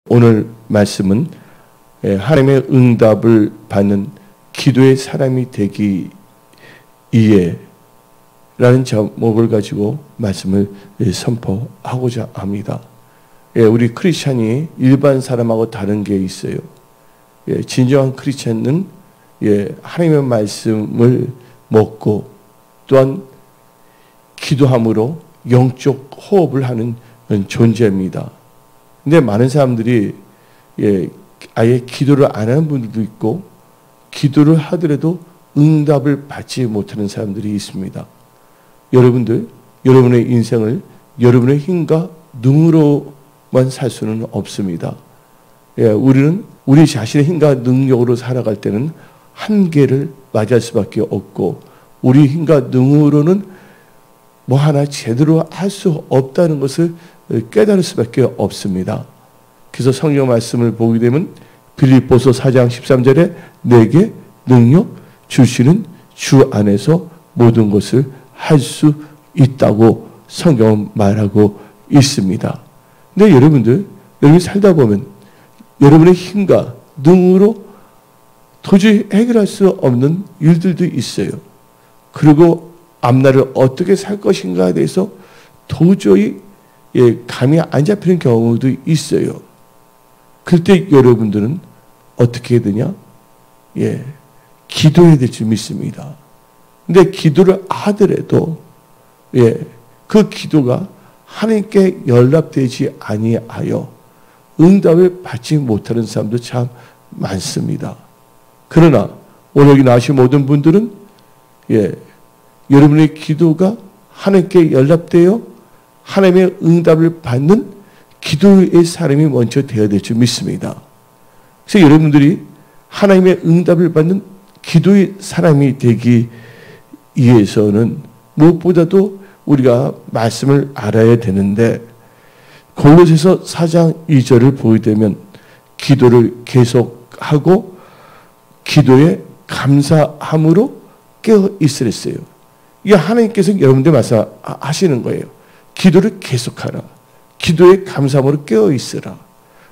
오늘 말씀은 하나님의 응답을 받는 기도의 사람이 되기 위해 라는 제목을 가지고 말씀을 선포하고자 합니다. 우리 크리스찬이 일반 사람하고 다른 게 있어요. 진정한 크리스찬은 하나님의 말씀을 먹고 또한 기도함으로 영적 호흡을 하는 존재입니다. 근데 많은 사람들이 아예 기도를 안 하는 분들도 있고 기도를 하더라도 응답을 받지 못하는 사람들이 있습니다. 여러분들, 여러분의 인생을 여러분의 힘과 능으로만 살 수는 없습니다. 우리는 우리 자신의 힘과 능력으로 살아갈 때는 한계를 맞이할 수밖에 없고 우리 힘과 능으로는 뭐 하나 제대로 할 수 없다는 것을 깨달을 수밖에 없습니다. 그래서 성경 말씀을 보게 되면 빌립보서 4장 13절에 내게 능력 주시는 주 안에서 모든 것을 할 수 있다고 성경은 말하고 있습니다. 근데 여러분이 살다 보면 여러분의 힘과 능으로 도저히 해결할 수 없는 일들도 있어요. 그리고 앞날을 어떻게 살 것인가에 대해서 도저히 감이 안 잡히는 경우도 있어요. 그때 여러분들은 어떻게 해야 되냐? 기도해야 될 줄 믿습니다. 근데 기도를 하더라도 그 기도가 하나님께 연락되지 아니하여 응답을 받지 못하는 사람도 참 많습니다. 그러나 오늘 여기 나오신 모든 분들은 여러분의 기도가 하나님께 연락되어 하나님의 응답을 받는 기도의 사람이 먼저 되어야 될 줄 믿습니다. 그래서 여러분들이 하나님의 응답을 받는 기도의 사람이 되기 위해서는 무엇보다도 우리가 말씀을 알아야 되는데 골로새서 4장 2절을 보게 되면 기도를 계속하고 기도에 감사함으로 깨어 있으랬어요. 이게 하나님께서 여러분들 말씀하시는 거예요. 기도를 계속하라. 기도에 감사함으로 깨어 있으라.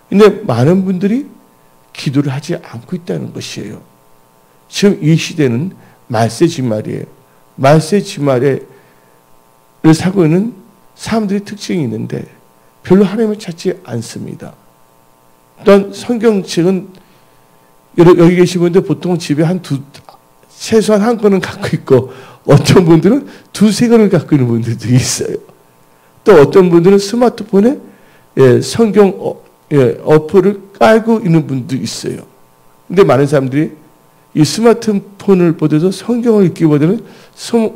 근데 많은 분들이 기도를 하지 않고 있다는 것이에요. 지금 이 시대는 말세 지말이에요. 말세 지말을 살고 있는 사람들의 특징이 있는데 별로 하나님을 찾지 않습니다. 또한 성경책은 여기 계신 분들 보통 집에 최소한 한 권은 갖고 있고 어떤 분들은 두세 권을 갖고 있는 분들도 있어요. 또 어떤 분들은 스마트폰에 성경 어플을 깔고 있는 분도 있어요. 근데 많은 사람들이 이 스마트폰을 보더라도 성경을 읽기보다는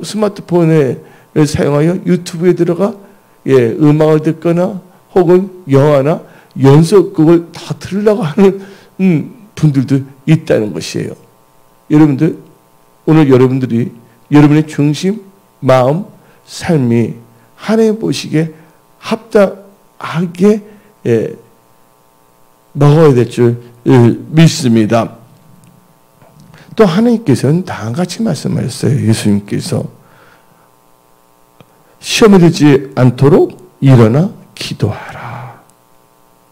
스마트폰을 사용하여 유튜브에 들어가 음악을 듣거나 혹은 영화나 연속극을 다 들으려고 하는 분들도 있다는 것이에요. 여러분들, 오늘 여러분들이 여러분의 중심, 마음, 삶이 하나님 보시기에 합당하게 먹어야 될 줄 믿습니다. 또 하나님께서는 다음과 같이 말씀하셨어요. 예수님께서 시험에 들지 않도록 일어나 기도하라.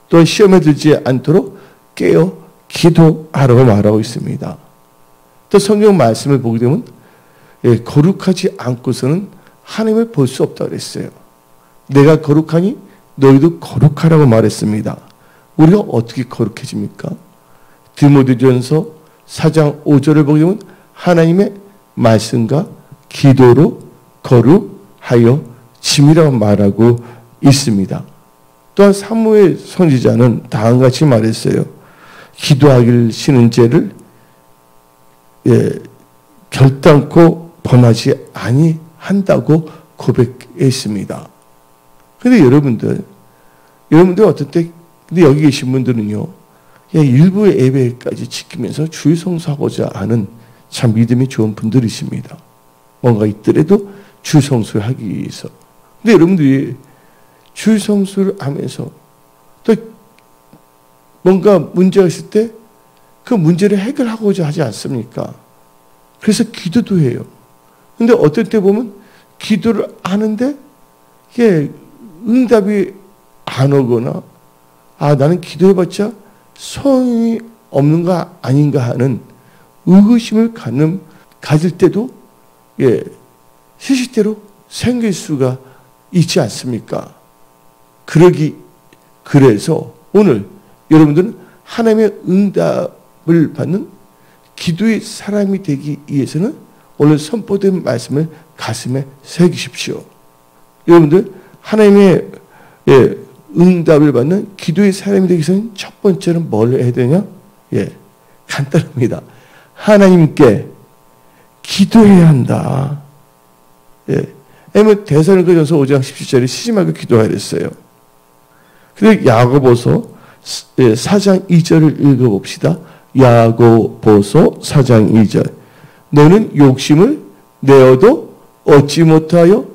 또 시험에 들지 않도록 깨어 기도하라고 말하고 있습니다. 또 성경 말씀을 보게 되면 거룩하지 않고서는 하나님을 볼 수 없다고 그랬어요. 내가 거룩하니 너희도 거룩하라고 말했습니다. 우리가 어떻게 거룩해집니까? 디모데전서 4장 5절을 보게 되면 하나님의 말씀과 기도로 거룩하여 짐이라고 말하고 있습니다. 또한 사무엘 선지자는 다음과 같이 말했어요. 기도하기를 싫은 죄를 결단코 범하지 아니한다고 고백했습니다. 그런데 여러분들 어떤 때 근데 여기 계신 분들은요, 일부의 예배까지 지키면서 주일 성수하고자 하는 참 믿음이 좋은 분들이십니다. 뭔가 있더라도 주일 성수를 하기 위해서. 근데 여러분들이 주일 성수를 하면서 또 뭔가 문제가 있을 때 그 문제를 해결하고자 하지 않습니까? 그래서 기도도 해요. 근데 어떨 때 보면 기도를 하는데 이게 응답이 안 오거나 아, 나는 기도해봤자 소용이 없는가 아닌가 하는 의구심을 가질 때도 시시때로 생길 수가 있지 않습니까? 그래서 오늘 여러분들은 하나님의 응답을 받는 기도의 사람이 되기 위해서는 오늘 선포된 말씀을 가슴에 새기십시오. 여러분들 하나님의 응답을 받는 기도의 사람이 되기 위해서는 첫 번째는 뭘 해야 되냐? 간단합니다. 하나님께 기도해야 한다. 데살로니가전서 5장 17절에 쉬지 말고 기도하라 그랬어요. 근데 야고보서 4장 2절을 읽어봅시다. 야고보서 4장 2절. 너는 욕심을 내어도 얻지 못하여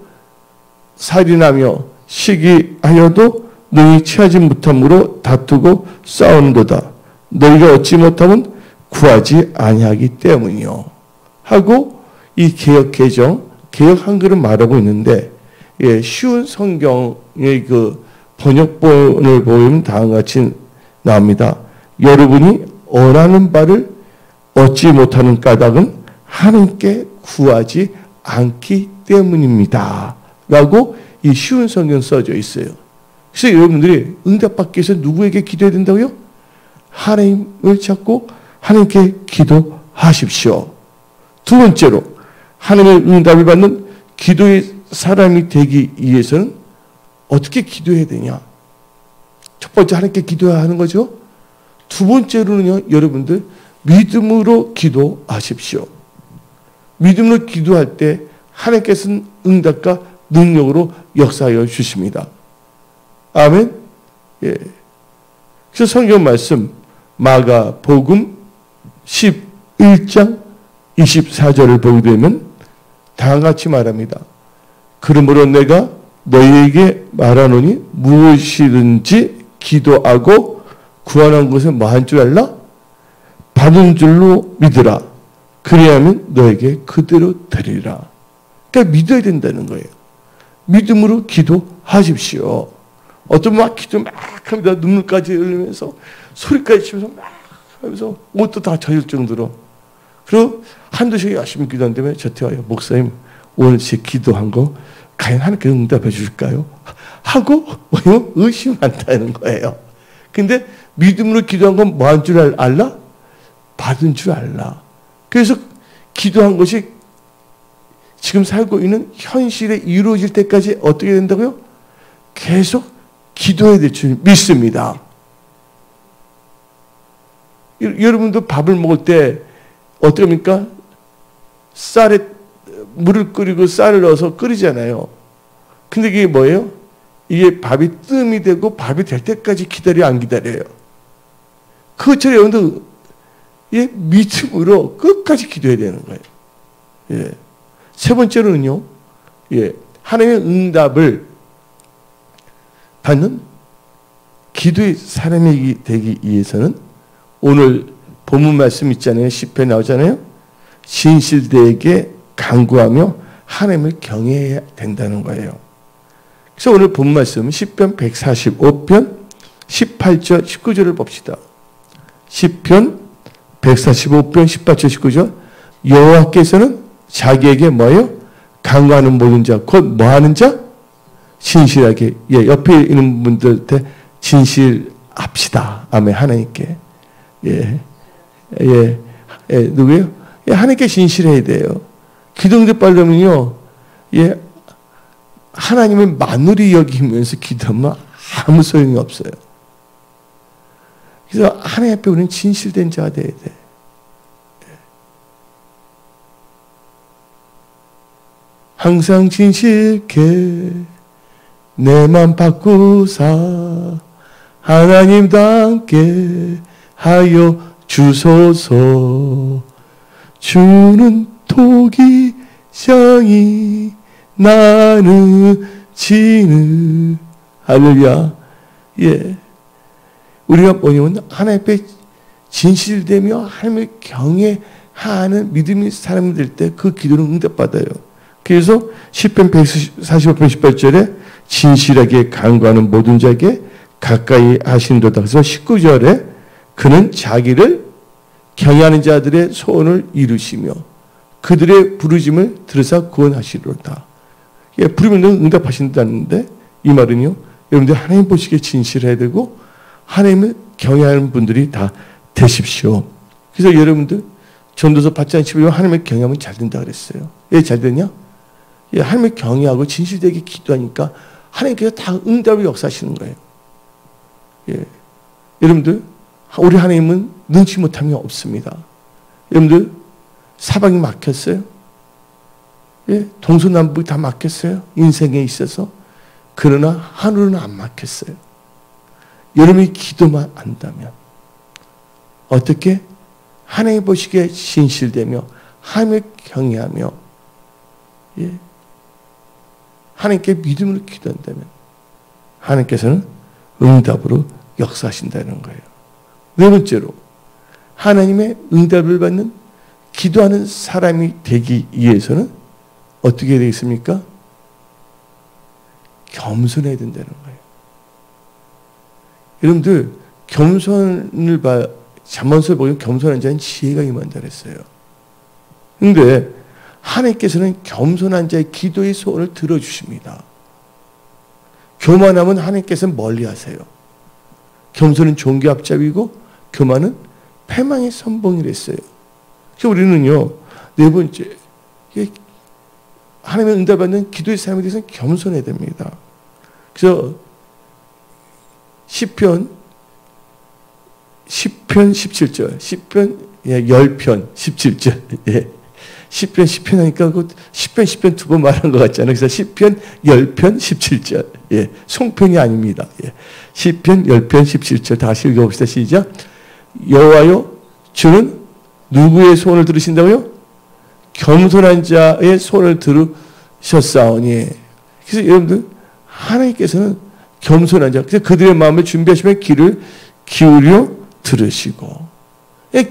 살인하며 시기하여도 능히 취하지 못함으로 다투고 싸우는도다. 너희가 얻지 못하면 구하지 아니하기 때문이요. 하고 이 개역 개정, 개역 한글은 말하고 있는데 쉬운 성경의 그 번역본을 보면 다음과 같이 나옵니다. 여러분이 원하는 바를 얻지 못하는 까닭은 하나님께 구하지 않기 때문입니다. 라고 이 쉬운 성경 써져 있어요. 그래서 여러분들이 응답받기 위해서 누구에게 기도해야 된다고요? 하나님을 찾고 하나님께 기도하십시오. 두 번째로 하나님의 응답을 받는 기도의 사람이 되기 위해서는 어떻게 기도해야 되냐? 첫 번째 하나님께 기도해야 하는 거죠. 두 번째로는요, 여러분들 믿음으로 기도하십시오. 믿음으로 기도할 때 하나님께서는 응답과 능력으로 역사하여 주십니다. 아멘. 그래서 성경 말씀 마가복음 11장 24절을 보게 되면 다음과 같이 말합니다. 그러므로 내가 너희에게 말하노니 무엇이든지 기도하고 구하는 것은 뭐 한 줄 알라? 받은 줄로 믿으라. 그리하면 너에게 그대로 되리라. 그러니까 믿어야 된다는 거예요. 믿음으로 기도하십시오. 어떤 막 기도 막 합니다. 눈물까지 흘리면서 소리까지 치면서 막 하면서 옷도 다 젖을 정도로. 그리고 한두 시간 열심히 기도한 다음에 저한테 와요. 목사님 오늘 제 기도한 거 과연 하나님께 응답해 줄까요? 하고 뭐요? 의심한다는 거예요. 근데 믿음으로 기도한 건 뭐 한 줄 알라? 받은 줄 알라. 그래서 기도한 것이 지금 살고 있는 현실에 이루어질 때까지 어떻게 된다고요? 계속 기도해야 될 줄 믿습니다. 여러분도 밥을 먹을 때 어떻게 합니까? 쌀에 물을 끓이고 쌀을 넣어서 끓이잖아요. 근데 이게 뭐예요? 이게 밥이 뜸이 되고 밥이 될 때까지 기다려요, 안 기다려요? 그것처럼 여러분들 믿음으로 끝까지 기도해야 되는 거예요. 세 번째로는요, 하나님의 응답을 받는 기도의 사람이 되기 위해서는 오늘 본문 말씀 있잖아요. 시편에 나오잖아요. 진실되게 간구하며 하나님을 경외해야 된다는 거예요. 그래서 오늘 본문 말씀 시편 145편 18절 19절을 봅시다. 시편 145편 18절 19절 여호와께서는 자기에게 뭐예요? 간구하는 모든 자, 곧 뭐하는 자? 진실하게. 옆에 있는 분들한테 진실합시다. 아멘. 하나님께. 누구예요? 하나님께 진실해야 돼요. 기도 응답받으면요, 하나님을 만물이 여기면서 기도하면 아무 소용이 없어요. 그래서 하나님 앞에 우리는 진실된 자가 돼야 돼. 항상 진실케 내 맘 바꾸사 하나님답게 하여 주소서. 주는 토기장이 나는 지는 할렐루야. 우리가 뭐냐면 하나님 앞에 진실되며 하나님을 경외하는 믿음의 사람이 될 때 그 기도는 응답받아요. 그래서 시편 145편 18절에 진실하게 간구하는 모든 자에게 가까이 하신도다. 그래서 19절에 그는 자기를 경외하는 자들의 소원을 이루시며 그들의 부르심을 들으사 구원하시리로다. 예, 부르면 응답하신다는데 이 말은요, 여러분들 하나님 보시기에 진실해야 되고 하나님을 경외하는 분들이 다 되십시오. 그래서 여러분들 전도서 받지 않지만 하나님을 경외하면 잘 된다 그랬어요. 왜 잘 되냐? 예, 하나님을 경외하고 진실되게 기도하니까 하나님께서 다 응답을 역사하시는 거예요. 예, 여러분들 우리 하나님은 능치 못함이 없습니다. 여러분들 사방이 막혔어요. 예, 동서남북이 다 막혔어요. 인생에 있어서. 그러나 하늘은 안 막혔어요. 여러분이 기도만 한다면 어떻게 하나님 보시기에 진실되며 하나님을 경외하며 예, 하나님께 믿음으로 기도한다면 하나님께서는 응답으로 역사하신다는 거예요. 네 번째로 하나님의 응답을 받는 기도하는 사람이 되기 위해서는 어떻게 되겠습니까? 겸손해야 된다는 거예요. 여러분들 겸손을 잠언서를 보면 겸손한 자는 지혜가 임한다 그랬어요. 그런데 하나님께서는 겸손한 자의 기도의 소원을 들어주십니다. 교만하면 하나님께서는 멀리하세요. 겸손은 종교 앞잡이고 교만은 패망의 선봉이랬어요. 그래서 우리는요, 네 번째 하나님의 응답받는 기도의 삶에 대해서는 겸손해야 됩니다. 그래서 시편 17절, 시편 10편 17절, 예. 시편 하니까 그 시편 두 번 말한 것 같잖아요. 그래서 시편 10편 17절, 예. 송편이 아닙니다. 예. 시편 10편 17절 다시 읽어봅시다. 시작. 여호와여, 주는 누구의 소원을 들으신다고요? 겸손한 자의 소원을 들으셨사오니. 그래서 여러분들 하나님께서는 겸손한 자, 그래서 그들의 마음을 준비하시면 귀를 기울여 들으시고,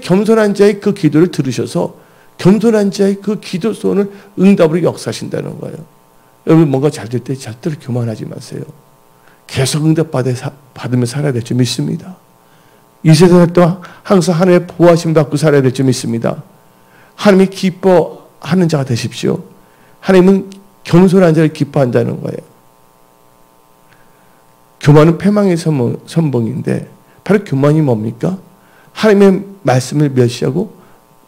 겸손한 자의 그 기도를 들으셔서 겸손한 자의 그 기도 소원을 응답으로 역사하신다는 거예요. 여러분 뭔가 잘 될 때 절대로 교만하지 마세요. 계속 응답 받으며 살아야 될 줄 믿습니다. 이 세상에 또 항상 하나님의 보호하심 받고 살아야 될 줄 믿습니다. 하나님이 기뻐하는 자가 되십시오. 하나님은 겸손한 자를 기뻐한다는 거예요. 교만은 패망의 선봉인데 바로 교만이 뭡니까? 하나님의 말씀을 멸시하고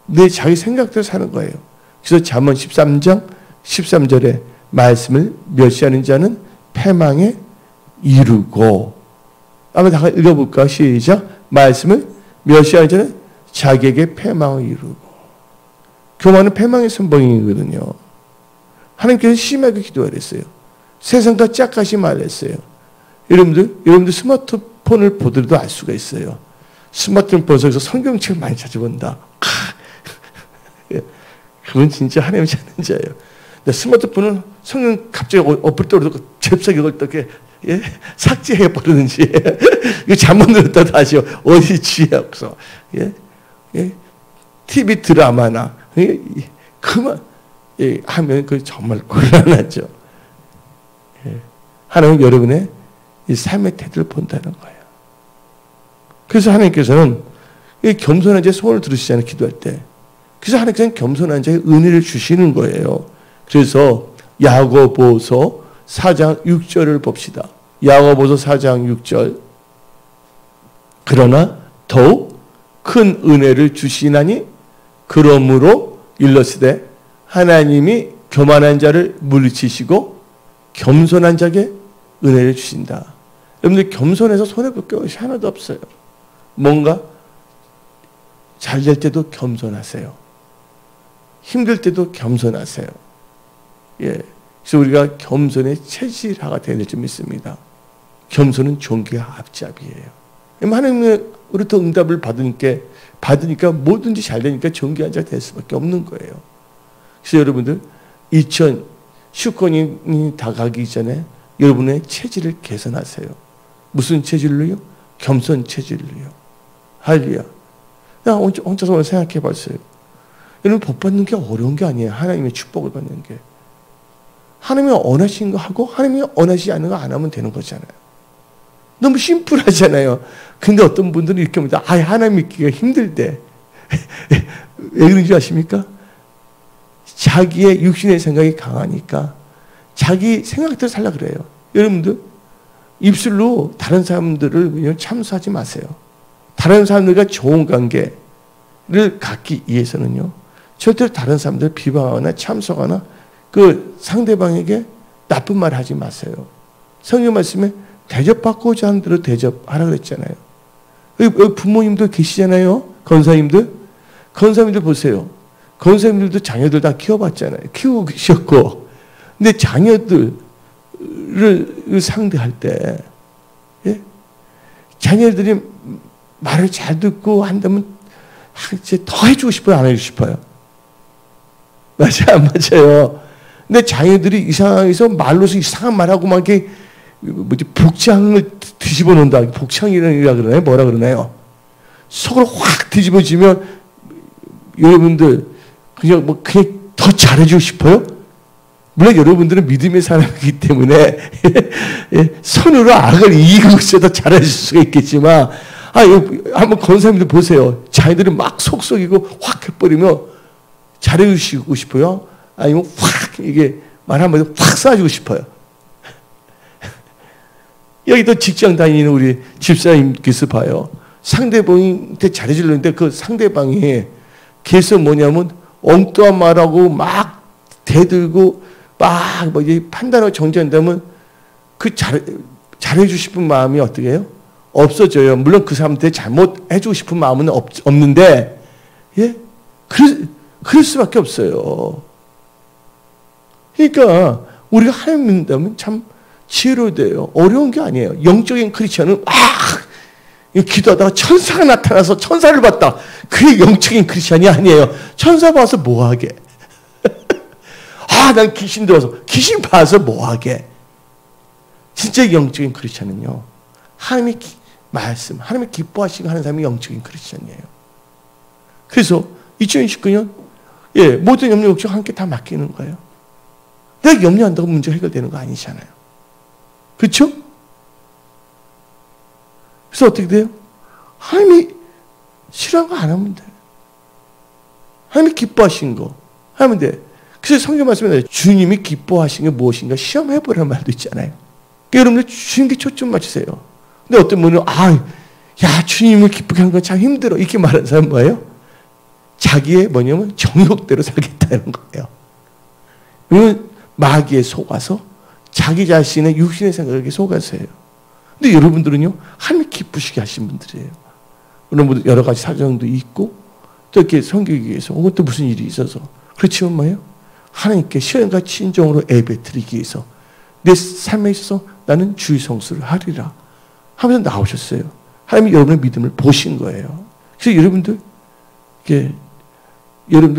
내 자기 생각대로 사는 거예요. 그래서 잠언 13장 13절에 말씀을 멸시하는 자는 패망에 이르고, 한번 다 읽어볼까? 시작. 말씀을 멸시하는 자는 자기에게 패망을 이루고. 교만은 패망의 선봉이거든요. 하나님께서 심하게 기도하라 했어요. 세상과 짝같이 말했어요. 여러분들 스마트폰을 보더라도 알 수가 있어요. 스마트폰 보면서 성경책을 많이 찾아본다. 그건 진짜 하나님을 찾는 자예요. 근데 스마트폰은 성경 갑자기 엎을 때 잽싸게 어떻게 삭제해 버리는지 이거 잘못 눌렀다 다시 어디 취약서 TV 드라마나 그만 하면 그 정말 곤란하죠. 하나님은 여러분의 이 삶의 태도를 본다는 거예요. 그래서 하나님께서는 이 겸손한 자의 소원을 들으시잖아요. 기도할 때. 그래서 하나님께서는 겸손한 자의 은혜를 주시는 거예요. 그래서 야고보서 4장 6절을 봅시다. 야고보서 4장 6절. 그러나 더욱 큰 은혜를 주시나니 그러므로 일러스되 하나님이 교만한 자를 물리치시고 겸손한 자에게 은혜를 주신다. 여러분들 겸손해서 손해볼 것이 하나도 없어요. 뭔가 잘 될 때도 겸손하세요. 힘들 때도 겸손하세요. 예. 그래서 우리가 겸손의 체질화가 되어야 될 줄 믿습니다. 겸손은 종교의 앞잡이에요. 하나님으로부터 응답을 받으니까 뭐든지 잘 되니까 종교한 자가 될 수밖에 없는 거예요. 그래서 여러분들 2019년이 다가기 전에 여러분의 체질을 개선하세요. 무슨 체질로요? 겸손 체질로요. 할렐루야. 혼자서 생각해 봤어요. 여러분 복 받는 게 어려운 게 아니에요. 하나님의 축복을 받는 게. 하나님이 원하신 거 하고 하나님이 원하시지 않는 거 안 하면 되는 거잖아요. 너무 심플하잖아요. 근데 어떤 분들은 이렇게 합니다. 하나님 믿기가 힘들대. 왜 그런지 아십니까? 자기의 육신의 생각이 강하니까 자기 생각대로 살려고 그래요. 여러분들 입술로 다른 사람들을 참수하지 마세요. 다른 사람들과 좋은 관계를 갖기 위해서는요. 절대로 다른 사람들을 비방하거나 참수하거나 그 상대방에게 나쁜 말 하지 마세요. 성경 말씀에 대접받고자 하는 대로 대접하라 그랬잖아요. 여기 부모님도 계시잖아요. 권사님들 보세요. 권사님들도 자녀들 다 키워봤잖아요. 키우고 계셨고. 근데 자녀들을 상대할 때, 예? 자녀들이 말을 잘 듣고 한다면 이제 더 해주고 싶어요? 안 해주고 싶어요? 맞아요? 안 맞아요? 근데 자녀들이 이상해서 말로서 이상한 말하고 막 이렇게 복장을 뒤집어 놓는다. 복장이라 그러나요? 뭐라 그러나요? 속을 확 뒤집어지면 여러분들 그냥 더 잘해주고 싶어요? 물론 여러분들은 믿음의 사람이기 때문에 선으로 악을 이기고 있어도 잘해줄 수가 있겠지만 한번 권사님들 보세요. 자기들이 막 속썩이고 확 해버리면 잘해주시고 싶어요? 아니면 확 이게 말 한마디로 확 쏴주고 싶어요? 여기도 직장 다니는 우리 집사님께서 봐요. 상대방한테 잘해주려는데 그 상대방이 계속 뭐냐면 엉뚱한 말하고 막 대들고 막 판단하고 정죄한다면 그 잘해주고 싶은 마음이 어떻게 해요? 없어져요. 물론 그 사람한테 잘못해주고 싶은 마음은 없는데, 예? 그럴 수밖에 없어요. 그러니까 우리가 하나님 믿는다면 참 지혜로워야 돼요. 어려운 게 아니에요. 영적인 크리스천은 기도하다가 천사가 나타나서 천사를 봤다. 그게 영적인 크리스천이 아니에요. 천사 봐서 뭐하게? 난 귀신 들어서 귀신 봐서 뭐하게? 진짜 영적인 크리스천은요. 하나님의 말씀, 하나님의 기뻐하시고 하는 사람이 영적인 크리스천이에요. 그래서 2029년 모든 염려 걱정 함께 다 맡기는 거예요. 내가 염려한다고 문제가 해결되는 거 아니잖아요. 그렇죠? 그래서 어떻게 돼요? 하나님이 싫어한 거 안 하면 돼. 하나님이 기뻐하신 거 하면 돼. 그래서 성경 말씀에 주님이 기뻐하신 게 무엇인가 시험해보라는 말도 있잖아요. 그러니까 여러분들 주님께 초점 맞추세요. 근데 어떤 분은 주님을 기쁘게 하는 건 참 힘들어 이렇게 말하는 사람은 뭐예요? 자기의 뭐냐면 정욕대로 살겠다는 거예요. 왜냐면 마귀에 속아서 자기 자신의 육신의 생각에 속아서예요. 근데 여러분들은요, 하나님 기쁘시게 하신 분들이에요. 물론 여러 가지 사정도 있고, 또 이렇게 섬기기 위해서, 혹은 또 무슨 일이 있어서. 그렇지만 뭐예요? 하나님께 시험과 친정으로 예배 드리기 위해서 내 삶에 있어서 나는 주의 성수를 하리라 하면서 나오셨어요. 하나님이 여러분의 믿음을 보신 거예요. 그래서 여러분들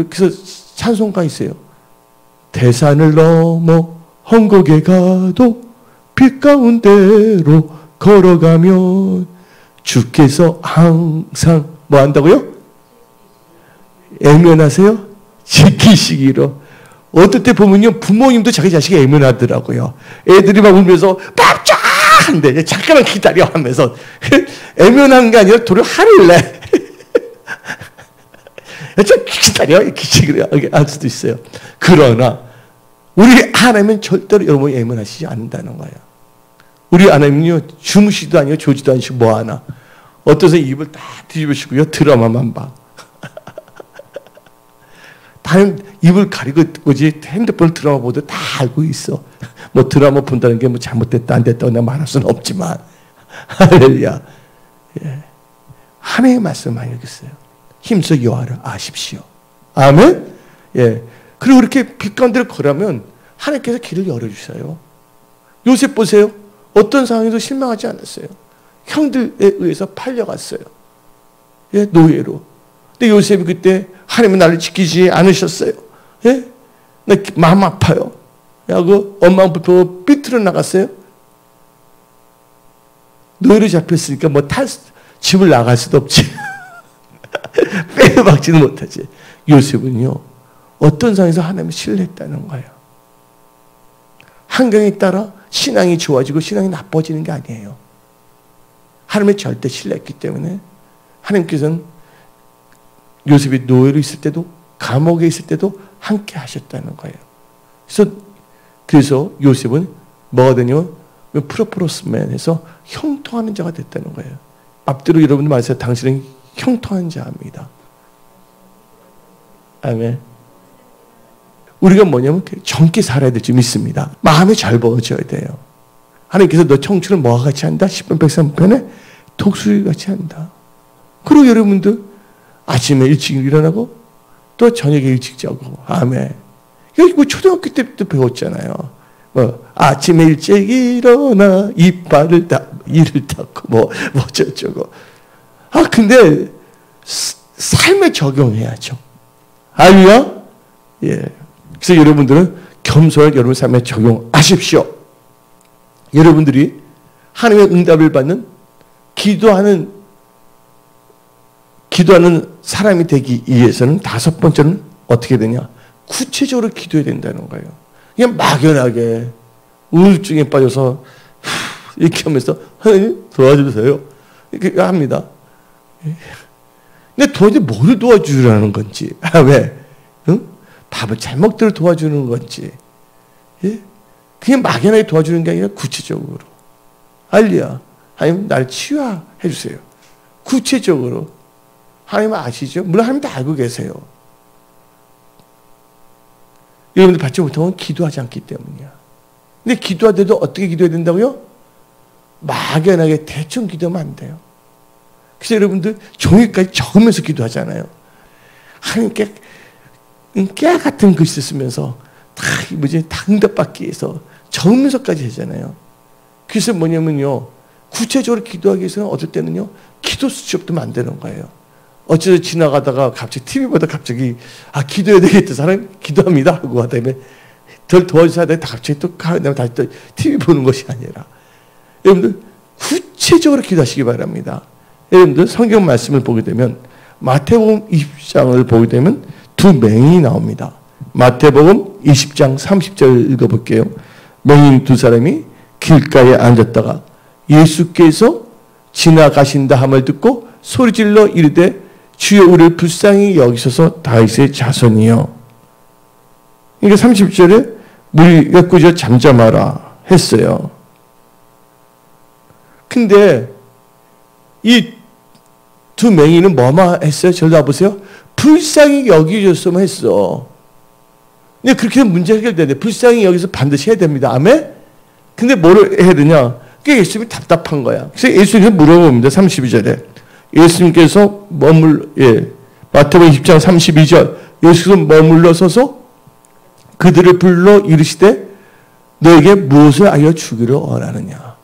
그래서 찬송가 있어요. 대산을 넘어 헝곡에 가도 빛 가운데로 걸어가면 주께서 항상 뭐 한다고요? 애면하세요? 지키시기로. 어떨 때 보면요, 부모님도 자기 자식이 애면하더라고요. 애들이 막 울면서 밥 쫙! 한대. 잠깐만 기다려 하면서. 애면한 게 아니라 도리어 화를 내. 좀 기다려. 이렇게 할 수도 있어요. 그러나, 우리 하나님은 절대로 여러분이 애면하시지 않는다는 거예요. 우리 하나님은요, 주무시도 아니고 조지도 않으시고 뭐 하나. 어떤 사람이 입을 다 뒤집으시고요, 드라마만 봐. 다른 입을 가리고 오지 핸드폰을 드라마 보도 다 알고 있어. 뭐 드라마 본다는 게 뭐 잘못됐다 안 됐다 그냥 말할 수는 없지만 할렐루야. 하나님의 말씀 많이 읽었어요. 힘써 여호와를 아십시오. 아멘. 그리고 그렇게 빛 가운데를 걸으면 하나님께서 길을 열어주셔요. 요셉 보세요. 어떤 상황에도 실망하지 않았어요. 형들에 의해서 팔려갔어요. 노예로. 근데 요셉이 그때 하나님은 나를 지키지 않으셨어요. 나 마음 아파요. 하고 엄마 불평 삐뚤어 나갔어요. 노예로 잡혔으니까 뭐 집을 나갈 수도 없지. 빼박지는 못하지. 요셉은요, 어떤 상황에서 하나님을 신뢰했다는 거예요. 환경에 따라 신앙이 좋아지고 신앙이 나빠지는 게 아니에요. 하나님의 절대 신뢰했기 때문에 하나님께서는 요셉이 노예로 있을 때도 감옥에 있을 때도 함께 하셨다는 거예요. 그래서 요셉은 뭐가 되냐면 프로포로스맨에서 형통하는 자가 됐다는 거예요. 앞뒤로 여러분들 말씀하세요. 당신은 형통한 자입니다. 아멘. 우리가 뭐냐면 젊게 살아야 될 줄 믿습니다. 마음이 젊어져야 돼요. 하나님께서 너 청춘을 뭐와 같이 한다? 10편 103편에 독수리 같이 한다. 그리고 여러분들 아침에 일찍 일어나고 또 저녁에 일찍 자고. 아멘. 이거 뭐 초등학교 때부터 배웠잖아요. 뭐 아침에 일찍 일어나 이빨을 이를 닦고 뭐 저쩌고. 근데 삶에 적용해야죠. 할렐루야. 예. 그래서 여러분들은 겸손을 여러분 삶에 적용하십시오. 여러분들이 하나님의 응답을 받는 기도하는 사람이 되기 위해서는 다섯 번째는 어떻게 되냐? 구체적으로 기도해야 된다는 거예요. 그냥 막연하게 우울증에 빠져서 이렇게 하면서 하나님 도와주세요. 이렇게 합니다. 근데 도대체 뭐를 도와주라는 건지, 왜? 응? 밥을 잘 먹도록 도와주는 건지, 예? 그냥 막연하게 도와주는 게 아니라 구체적으로. 할렐루야. 하나님 나를 치유해 주세요. 구체적으로. 하나님 아시죠? 물론 하나님 다 알고 계세요. 여러분들 받지 못하면 기도하지 않기 때문이야. 근데 기도할 때도 어떻게 기도해야 된다고요? 막연하게 대충 기도하면 안 돼요. 그래서 여러분들 종이까지 적으면서 기도하잖아요. 하나님께 깨 같은 글씨 쓰면서 다 응답받기 위해서 적으면서까지 하잖아요. 그래서 뭐냐면요. 구체적으로 기도하기 위해서는 어떨 때는요. 기도 수첩도 만드는 거예요. 어째서 지나가다가 갑자기 TV 보다 갑자기 기도해야 되겠다. 사람 기도합니다 하고 하다음에 덜 도와주셔야 돼. 갑자기 또 다시 또 TV 보는 것이 아니라 여러분들 구체적으로 기도하시기 바랍니다. 여러분들 성경 말씀을 보게 되면 마태복음 20장을 보게 되면 두 맹인이 나옵니다. 마태복음 20장 30절 읽어볼게요. 맹인 두 사람이 길가에 앉았다가 예수께서 지나가신다 함을 듣고 소리질러 이르되 주여 우리를 불쌍히 여기소서 다윗의 자손이요. 그러니까 30절에 물이 엮어져 잠잠하라 했어요. 근데 이 두 맹인은 뭐만 했어요? 저를 놔보세요. 불쌍히 여기줬으면 했어. 근데 그렇게 하면 문제 해결돼야 돼. 불쌍히 여기서 반드시 해야 됩니다. 아멘? 근데 뭐를 해야 되냐? 그게 예수님이 답답한 거야. 그래서 예수님께서 물어봅니다. 32절에. 예수님께서 마태복음 20장 32절. 예수께서 머물러 서서 그들을 불러 이르시되 너에게 무엇을 알려주기를 원하느냐.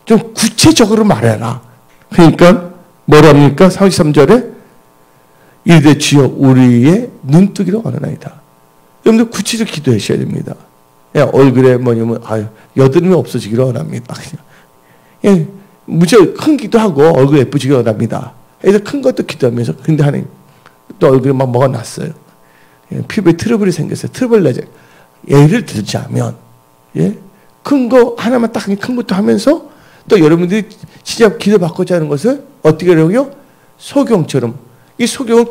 좀 구체적으로 말해라. 그러니까 뭐랍니까? 33절에 이르되 주여 우리의 눈뜨기를 원하나이다. 여러분들 구체적으로 기도하셔야 됩니다. 얼굴에 뭐냐면 여드름이 없어지기를 원합니다. 그냥 무척 큰 기도하고 얼굴 예쁘지기를 원합니다. 그래서 큰 것도 기도하면서 근데 하나님 또 얼굴에 막 뭐가 났어요. 피부에 트러블이 생겼어요. 트러블 내자. 예를 들자면 큰 거 하나만 딱 큰 것도 하면서 또 여러분들이 진짜 기도받고자 하는 것을 어떻게 하려고요? 소경처럼. 이 소경은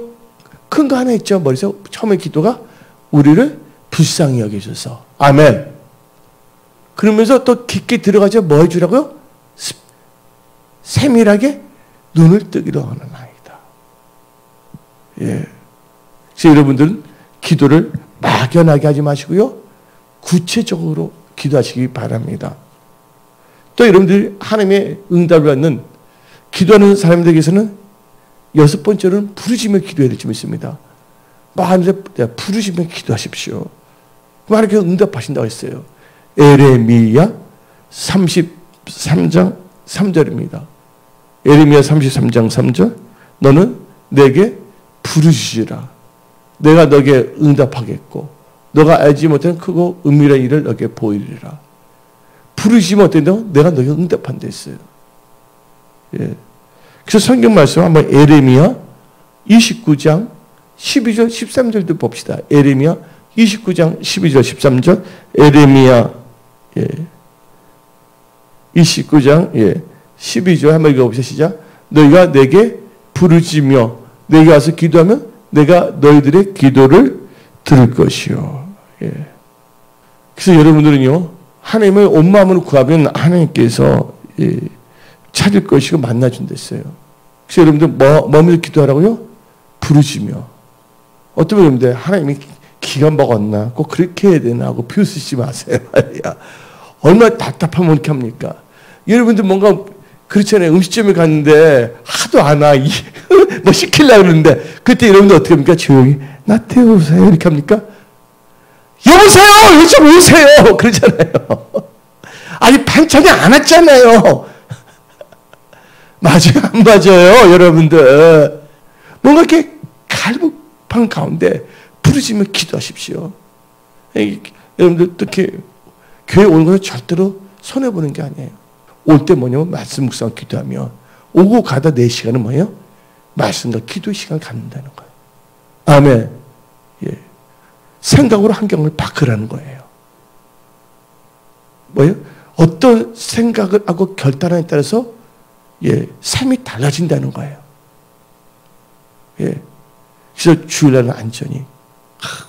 큰 거 하나 있죠. 머리에서 처음에 기도가 우리를 불쌍히 여기셔서. 아멘. 그러면서 또 깊게 들어가서 뭐 해주라고요? 세밀하게 눈을 뜨기로 하는 아이다. 예. 그래서 여러분들은 기도를 막연하게 하지 마시고요. 구체적으로 기도하시기 바랍니다. 또 여러분들이 하나님의 응답을 받는 기도하는 사람들에게서는 여섯 번째로는 부르짖며 기도해야 될 줄 믿습니다. 하나님께 부르짖며 기도하십시오. 하나님께서 응답하신다고 했어요. 에레미야 33장 3절입니다. 에레미야 33장 3절 너는 내게 부르짖으라. 내가 너에게 응답하겠고 너가 알지 못한 크고 은밀한 일을 너에게 보이리라. 부르짖으면 어땠나요? 내가 너에게 응답한다 했어요. 예. 그래서 성경 말씀 한번 에레미야 29장 12절 13절도 봅시다. 에레미야 29장 12절 13절 에레미야 29장 12절 한번 읽어보시죠. 시작. 너희가 내게 부르짖으며 내게 와서 기도하면 내가 너희들의 기도를 들을 것이요. 예. 그래서 여러분들은요, 하나님을 온 마음으로 구하면 하나님께서 찾을 것이고 만나준댔어요. 그래서 여러분들 뭐를 기도하라고요? 부르짖으며. 어떤 여러분들 하나님이 기가 먹었나? 꼭 그렇게 해야 되나? 하고 비웃으시지 마세요. 얼마나 답답하면 이렇게 합니까? 여러분들 뭔가 그렇잖아요. 음식점에 갔는데 하도 안 와. 뭐 시키려고 그러는데 그때 여러분들 어떻게 합니까? 조용히 나 태우세요. 이렇게 합니까? 여보세요! 요즘 오세요! 그러잖아요. 아니 반찬이 안 왔잖아요. 맞아요? 안 맞아요? 여러분들. 뭔가 이렇게 갈급한 가운데 부르짖으며 기도하십시오. 여러분들 특히 교회 오는 것은 절대로 손해보는 게 아니에요. 올 때 뭐냐면 말씀 묵상하고 기도하며 오고 가다 4시간은 뭐예요? 말씀과 기도 시간 갖는다는 거예요. 아멘. 예. 생각으로 환경을 바꾸라는 거예요. 뭐예요? 어떤 생각을 하고 결단에 따라서 삶이 달라진다는 거예요. 예. 그래서 주일날은 안전히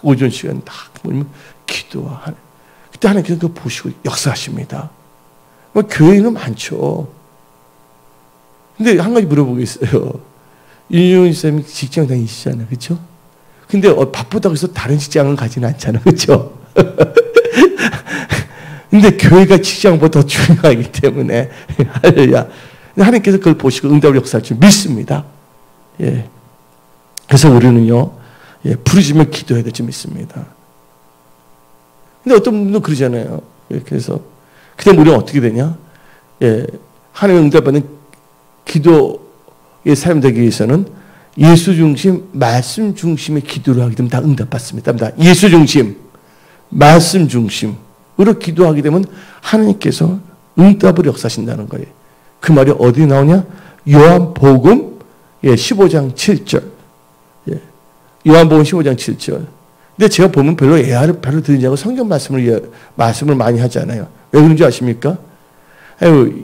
오전 시간 딱 보면 기도하는. 그때 하나님께서 그거 보시고 역사하십니다. 뭐 교회는 많죠. 근데 한 가지 물어보겠어요. 윤용희 쌤이 직장 다니시잖아요. 그렇죠? 근데 바쁘다고 해서 다른 직장은 가지는 않잖아요. 그렇죠? 근데 교회가 직장보다 더 중요하기 때문에 할렐루야. 하나님께서 그걸 보시고 응답을 역사할 줄 믿습니다. 예. 그래서 우리는요, 부르짖으며 기도해야 될 줄 믿습니다. 근데 어떤 분들은 그러잖아요. 그래서 그때 우리는 어떻게 되냐? 하나님의 응답받는 기도의 삶이 되기 위해서는 예수 중심, 말씀 중심의 기도를 하게 되면 다 응답받습니다. 예수 중심, 말씀 중심으로 기도하게 되면 하나님께서 응답을 역사하신다는 거예요. 그 말이 어디 나오냐? 요한복음 15장 7절. 요한복음 15장 7절. 근데 제가 보면 별로 애를 별로 들리지 않고 성경 말씀을 많이 하잖아요. 왜 그런지 아십니까?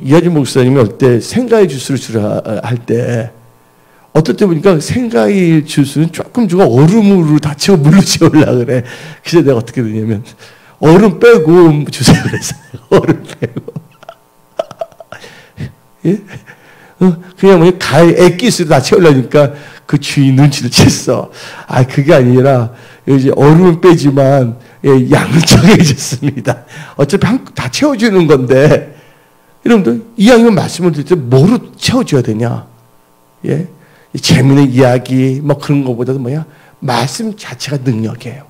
이하진 목사님이 어때 생과일 주스를 주라 할 때 어떨 때 보니까 생과일 주스는 조금 주고 얼음으로 다 채워 물로 채우려고 그래. 그래서 내가 어떻게 되냐면 얼음 빼고 주세요 그랬어요. 얼음 빼고. 예? 그냥 뭐 액기스로 다 채우려니까 그 주인 눈치를 챘어. 아 그게 아니라 이제 얼음은 빼지만 양은 정해졌습니다. 어차피 다 채워주는 건데 여러분들 이왕이면 말씀을 드릴 때 뭐로 채워줘야 되냐? 예, 재미있는 이야기 뭐 그런 것보다도 뭐야? 말씀 자체가 능력이에요.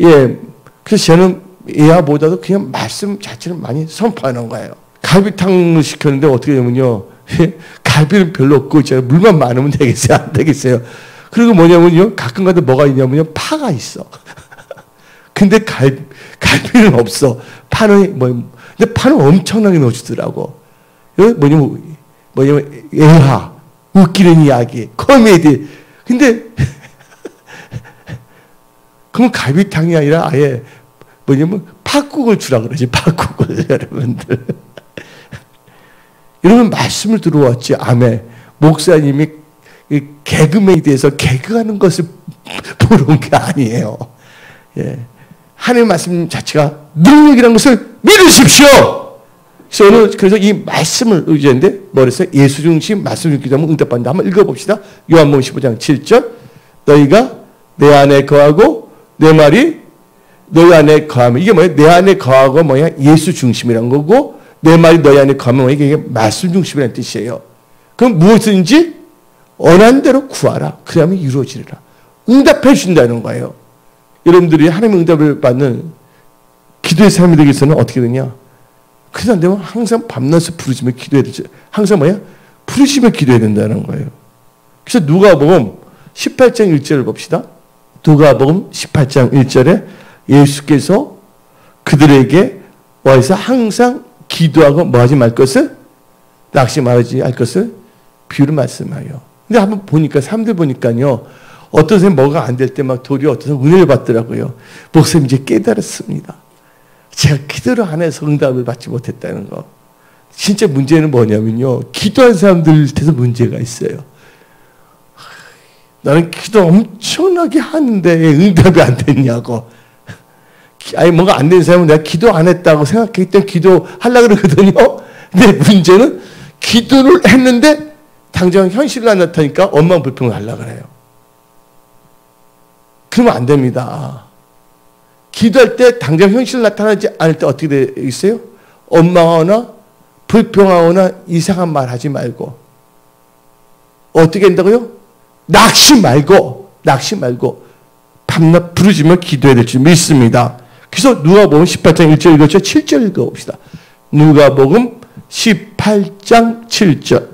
예, 그래서 저는 예화보다도 그냥 말씀 자체를 많이 선포하는 거예요. 갈비탕을 시켰는데 어떻게 되면요, 갈비는 별로 없고 제가 물만 많으면 되겠어요? 안 되겠어요? 그리고 뭐냐면요, 가끔가다 뭐가 있냐면요, 파가 있어. 근데 갈비는 없어. 파는 근데 파는 엄청나게 넣어주더라고. 뭐냐면 예화, 웃기는 이야기, 코미디. 근데 그건 갈비탕이 아니라 아예 뭐냐면 팥국을 주라 그러지. 팥국을 여러분들. 여러분 말씀을 들어왔지. 아멘. 목사님이 개그맨에 대해서 개그하는 것을 보러 온 게 아니에요. 예. 하나님의 말씀 자체가 능력이라는 것을 믿으십시오. 그래서 이 말씀을 의지했는데 뭐랬어요? 예수 중심 말씀을 기도하면 응답받는다. 한번 읽어봅시다. 요한복음 15장 7절. 너희가 내 안에 거하고 내 말이 너희 안에 거하면 이게 뭐예요? 내 안에 거하고 뭐야? 예수 중심이란 거고 내 말이 너희 안에 거하면 이게 말씀 중심이라는 뜻이에요. 그럼 무엇인지 원하는 대로 구하라. 그러면 이루어지리라. 응답해 주신다는 거예요. 여러분들이 하나님의 응답을 받는 기도의 삶이 되기 위해서는 어떻게 되냐? 그래서 안 되면 항상 밤낮을 부르시며 기도해야 되죠. 항상 뭐야? 부르시며 기도해야 된다는 거예요. 그래서 누가복음 18장 1절을 봅시다. 누가복음 18장 1절에 예수께서 그들에게 와서 항상 기도하고 뭐하지 말 것을 낙심하지 할 것을 비유로 말씀하여. 근데 한번 보니까 사람들 보니까요. 어떤 사람이 뭐가 안 될 때 막 도리어 어떤 사람이 은혜를 받더라고요. 목사님 이제 깨달았습니다. 제가 기도를 안 해서 응답을 받지 못했다는 거. 진짜 문제는 뭐냐면요. 기도한 사람들한테서 문제가 있어요. 나는 기도 엄청나게 하는데 응답이 안 됐냐고. 아니 뭔가 안 된 사람은 내가 기도 안 했다고 생각했기 때문에 기도하려고 그러거든요. 근데 문제는 기도를 했는데 당장 현실로 안 나타나니까 엄마 불평을 하려고 그래요. 그러면 안 됩니다. 기도할 때 당장 현실로 나타나지 않을 때 어떻게 돼 있어요? 원망하거나 불평하거나 이상한 말 하지 말고 어떻게 한다고요? 낙심 말고 밤낮 부르짖으며 기도해야 될 줄 믿습니다. 그래서 누가복음 18장 1절 읽었죠? 7절 읽어봅시다. 누가복음 18장 7절.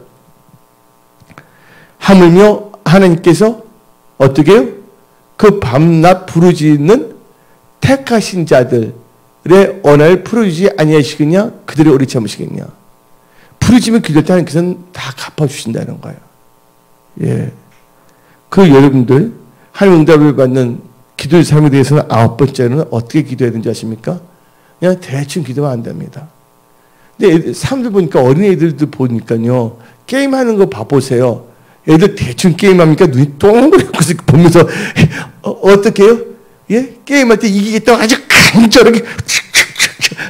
하물며 하나님께서 어떻게 해요? 그 밤낮 부르짖는 택하신 자들의 언어를 풀어주지 아니하시겠냐? 그들의 오래 참으시겠냐? 부르짖으면 기도할 때 하나님께서는 다 갚아주신다는 거예요. 예. 그 여러분들 하나님 응답을 받는 기도의 삶에 대해서는 9번째는 어떻게 기도해야 되는지 아십니까? 그냥 대충 기도하면 안 됩니다. 근데 사람들 보니까 어린애들도 보니까요. 게임하는 거 봐보세요. 애들 대충 게임합니까? 눈이 동그랗게 보면서 어떻게 해요? 예? 게임할 때 이기겠다고 아주 간절하게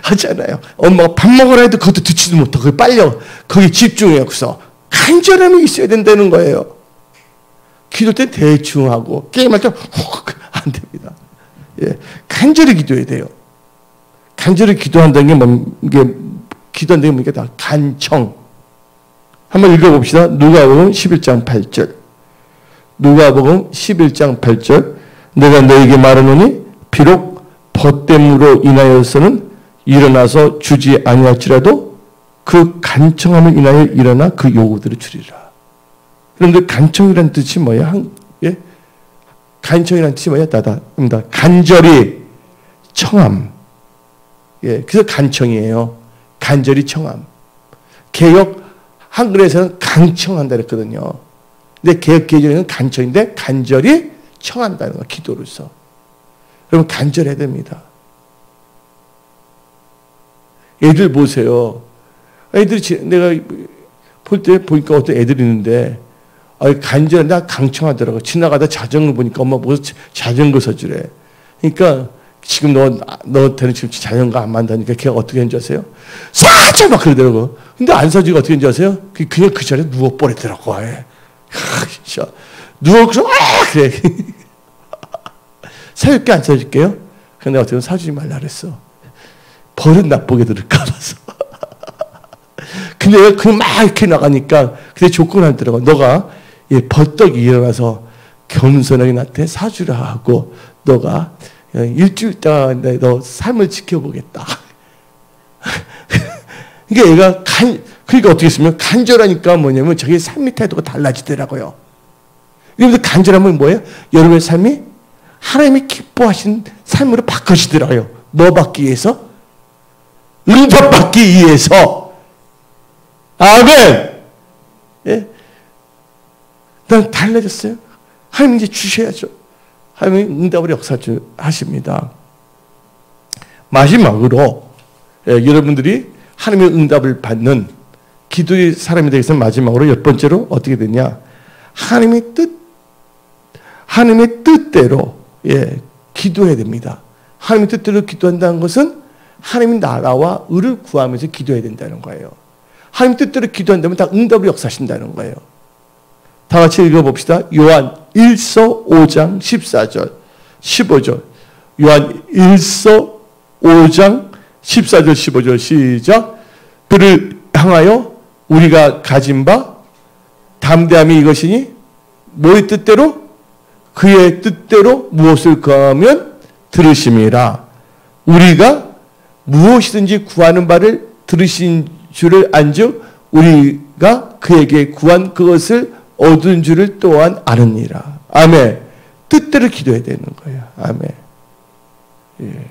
하잖아요. 엄마가 밥 먹으라 해도 그것도 듣지도 못하고 거기 빨려. 거기 집중해서 간절함이 있어야 된다는 거예요. 기도 때 대충 하고 게임할 때 안 됩니다. 예, 간절히 기도해야 돼요. 간절히 기도한다는 게 기도한다는 게 뭡니까? 다 간청. 한번 읽어봅시다. 누가복음 11장 8절. 누가복음 11장 8절. 내가 너에게 말하노니 비록 벗됨으로 인하여서는 일어나서 주지 아니할지라도 그 간청함을 인하여 일어나 그 요구들을 주리라. 여러분들 간청이라는 뜻이 뭐야? 예? 간청이라는 뜻이 뭐야? 다다입니다. 간절히 청함. 예, 그래서 간청이에요. 간절히 청함. 개역 한글에서는 강청한다 그랬거든요. 근데 개역 개정에는 간청인데 간절히 청한다는 거 기도로서. 여러분 간절해야 됩니다. 애들 보세요. 애들이 내가 볼 때 보니까 어떤 애들이 있는데 간절한데 강청하더라고. 지나가다 자전거 보니까 엄마 무슨 자전거 서주래. 그러니까 지금 너한테는 지금 자전거 안 만다니까 걔가 어떻게 했는지 아세요? 사줘! 막 그러더라고. 근데 안 사주고 어떻게 했는지 아세요? 그냥 그 자리에 누워버리더라고. 누워서 그래. 사줄게 안 사줄게요? 근데 어떻게 사주지 말라 그랬어. 버릇 나쁘게 들을까 봐서. 근데 그냥 막 이렇게 나가니까 근데 조건을 하더라고. 너가 벌떡 일어나서 겸손하게 나한테 사주라 하고 너가 일주일 동안 너 삶을 지켜보겠다. 그러니까 얘가 그러니까 어떻게 했으면 간절하니까 뭐냐면 자기 삶의 태도가 달라지더라고요. 여러분들 간절하면 뭐예요? 여러분의 삶이 하나님이 기뻐하신 삶으로 바꿔지더라고요. 뭐 받기 위해서? 응답 받기 위해서. 아멘. 예? 난 달라졌어요. 하나님 이제 주셔야죠. 하나님이 응답을 역사하십니다. 마지막으로 여러분들이 하나님의 응답을 받는 기도의 사람이 되기 위해서 마지막으로 10번째로 어떻게 되냐? 하나님의 뜻대로 기도해야 됩니다. 하나님의 뜻대로 기도한다는 것은 하나님의 나라와 의를 구하면서 기도해야 된다는 거예요. 하나님 뜻대로 기도한다면 다 응답을 역사하신다는 거예요. 다 같이 읽어봅시다. 요한 1서 5장 14절 15절. 요한 1서 5장 14절 15절 시작. 그를 향하여 우리가 가진 바 담대함이 이것이니 뭐의 뜻대로? 그의 뜻대로 무엇을 구하면 들으심이라. 우리가 무엇이든지 구하는 바를 들으신 줄을 안즉 우리가 그에게 구한 그것을 얻은 줄을 또한 아느니라. 아멘. 뜻대로 기도해야 되는 거예요. 아멘. 예.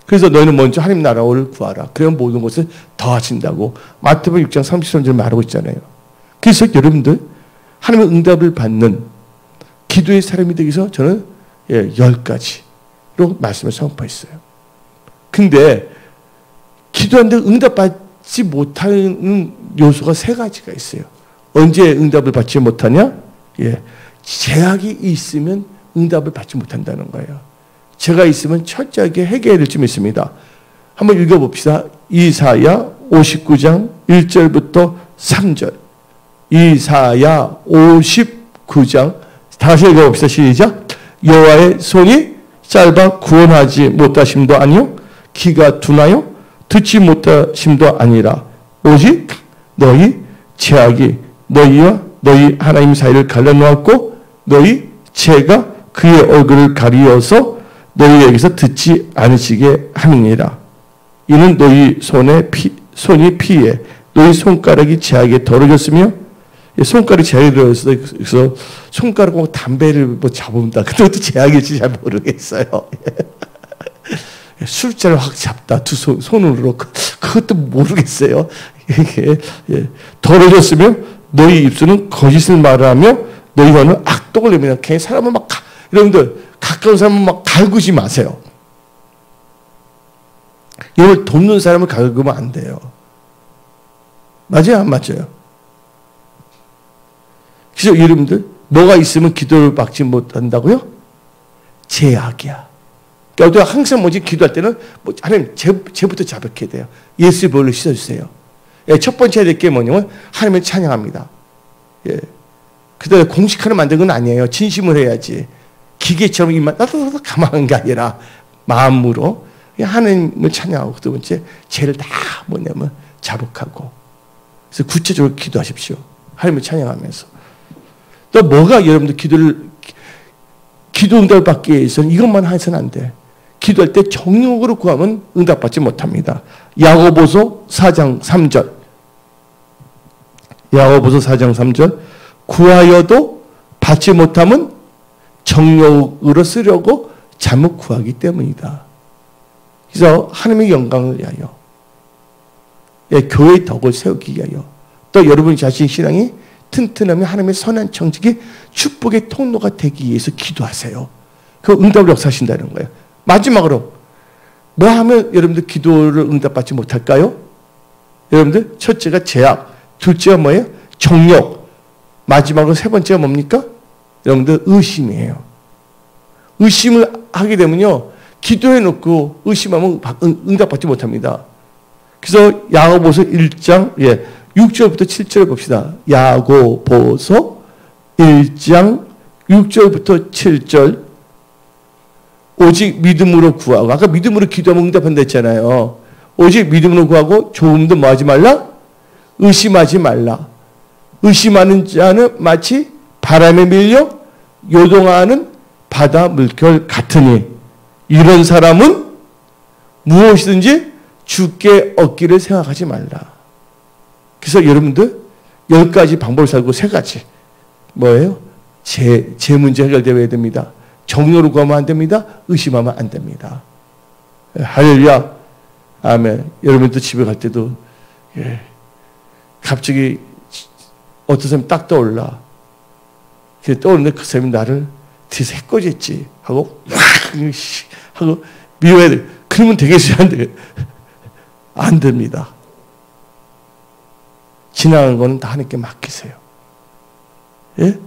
그래서 너희는 먼저 하나님 나라를 구하라. 그러면 모든 것을 더하신다고 마태복음 6장 33절 말하고 있잖아요. 그래서 여러분들 하나님의 응답을 받는 기도의 사람이 되기 위해서 저는 10가지로 말씀을 선포했어요. 근데 기도하는데 응답받지 받지 못하는 요소가 세 가지가 있어요. 언제 응답을 받지 못하냐? 예, 제약이 있으면 응답을 받지 못한다는 거예요. 제가 있으면 철저하게 해결해야 될 점이 있습니다. 한번 읽어봅시다. 이사야 59장 1절부터 3절. 이사야 59장 다시 읽어봅시다. 시작. 여호와의 손이 짧아 구원하지 못하심도 아니요 귀가 둔하여 듣지 못하심도 아니라 오직 너희 죄악이 너희와 너희 하나님 사이를 갈라놓았고 너희 죄가 그의 얼굴을 가리어서 너희에게서 듣지 않으시게 함이니라. 이는 너희 손이 피에 너희 손가락이 죄악에 더러졌으며 손가락이 죄악에 더러져서 손가락하고 담배를 뭐 잡는다. 그것도 죄악일지 잘 모르겠어요. 술자를 확 잡다 두 손으로 그것도 모르겠어요. 더러졌으며 너희 입술은 거짓을 말하며 너희 혀는 악독을 내며 괜히 사람을 막 여러분들 가까운 사람은 막 갈구지 마세요. 이걸 돕는 사람을 갈구면 안 돼요. 맞아요, 안 맞아요? 그래서 여러분들 뭐가 있으면 기도를 받지 못한다고요? 제약이야. 그러니까 우리가 항상 뭐지 기도할 때는 뭐 하나님 죄부터 자백해야 돼요. 예수의 보혈로 씻어주세요. 예, 첫 번째 해야 될 게 뭐냐면 하나님을 찬양합니다. 예. 그다음에 공식하는 만든 건 아니에요. 진심을 해야지. 기계처럼 입만 따다다다 감아하는 게 아니라 마음으로 하나님을 찬양하고 두 번째 죄를 다 뭐냐면 자복하고 그래서 구체적으로 기도하십시오. 하나님을 찬양하면서 또 뭐가 여러분들 기도 응답을 받기 위해서는 이것만 해서는 안 돼. 기도할 때 정욕으로 구하면 응답받지 못합니다. 야고보서 4장 3절 야고보서 4장 3절 구하여도 받지 못하면 정욕으로 쓰려고 잘못 구하기 때문이다. 그래서 하나님의 영광을 위하여 교회의 덕을 세우기 위하여 또 여러분 자신의 신앙이 튼튼하면 하나님의 선한 청직이 축복의 통로가 되기 위해서 기도하세요. 그 응답을 역사하신다는 거예요. 마지막으로 뭐 하면 여러분들 기도를 응답받지 못할까요? 여러분들 첫째가 제약, 둘째가 뭐예요? 정욕, 마지막으로 세 번째가 뭡니까? 여러분들 의심이에요. 의심을 하게 되면요 기도해놓고 의심하면 응답받지 못합니다. 그래서 야고보서 1장 6절부터 7절 봅시다. 야고보서 1장 6절부터 7절 오직 믿음으로 구하고 아까 믿음으로 기도하면 응답한다 했잖아요. 오직 믿음으로 구하고 조금도 뭐 하지 말라? 의심하지 말라. 의심하는 자는 마치 바람에 밀려 요동하는 바다 물결 같으니 이런 사람은 무엇이든지 주께 얻기를 생각하지 말라. 그래서 여러분들 10가지 방법을 살고 3가지 뭐예요? 제 문제 해결되어야 됩니다. 정욕으로 구하면 안 됩니다. 의심하면 안 됩니다. 할렐루야. 아멘. 여러분도 집에 갈 때도 갑자기 어떤 사람이 딱 떠올라. 떠오르는데 그 사람이 나를 뒤에서 해코지했지 하고 미워해야 돼. 그러면 되겠어요? 안 돼. 안 됩니다. 지나간 거는 다 하나님께 맡기세요. 예?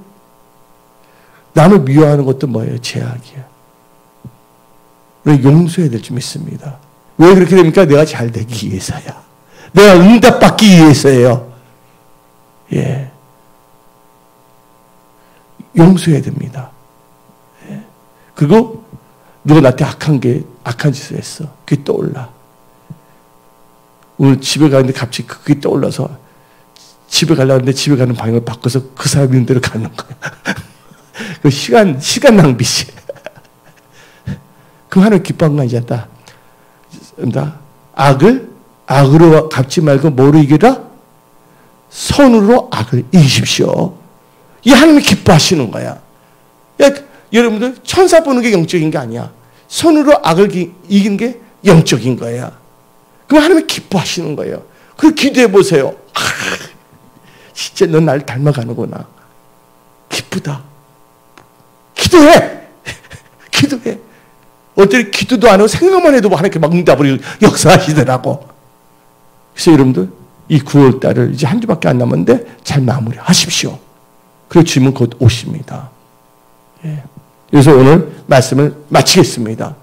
남을 미워하는 것도 뭐예요? 죄악이에요. 우리 용서해야 될 줄 믿습니다. 왜 그렇게 됩니까? 내가 잘 되기 위해서야. 내가 응답받기 위해서예요. 예. 용서해야 됩니다. 예. 그리고 누가 나한테 악한 짓을 했어. 그게 떠올라. 오늘 집에 가는데 갑자기 그게 떠올라서 집에 가려고 하는데 집에 가는 방향을 바꿔서 그 사람 있는 대로 가는 거야. 그 시간 낭비지. 그럼 하나님 기뻐한 거 아니잖아. 악으로 갚지 말고 뭐로 이기라? 선으로 악을 이기십시오. 이 하나님이 기뻐하시는 거야. 여러분들 천사 보는 게 영적인 게 아니야. 선으로 악을 이기는 게 영적인 거야. 그럼 하나님이 기뻐하시는 거예요. 그걸 기도해 보세요. 진짜 넌 나를 닮아가는구나. 기쁘다. 기도해. 기도해. 어떻게 기도도 안 하고 생각만 해도 하나님께 막 응답을 역사하시더라고. 그래서 여러분들 이 9월 달을 이제 한 주밖에 안 남았는데 잘 마무리하십시오. 그리고 주님은 곧 오십니다. 예. 그래서 오늘 말씀을 마치겠습니다.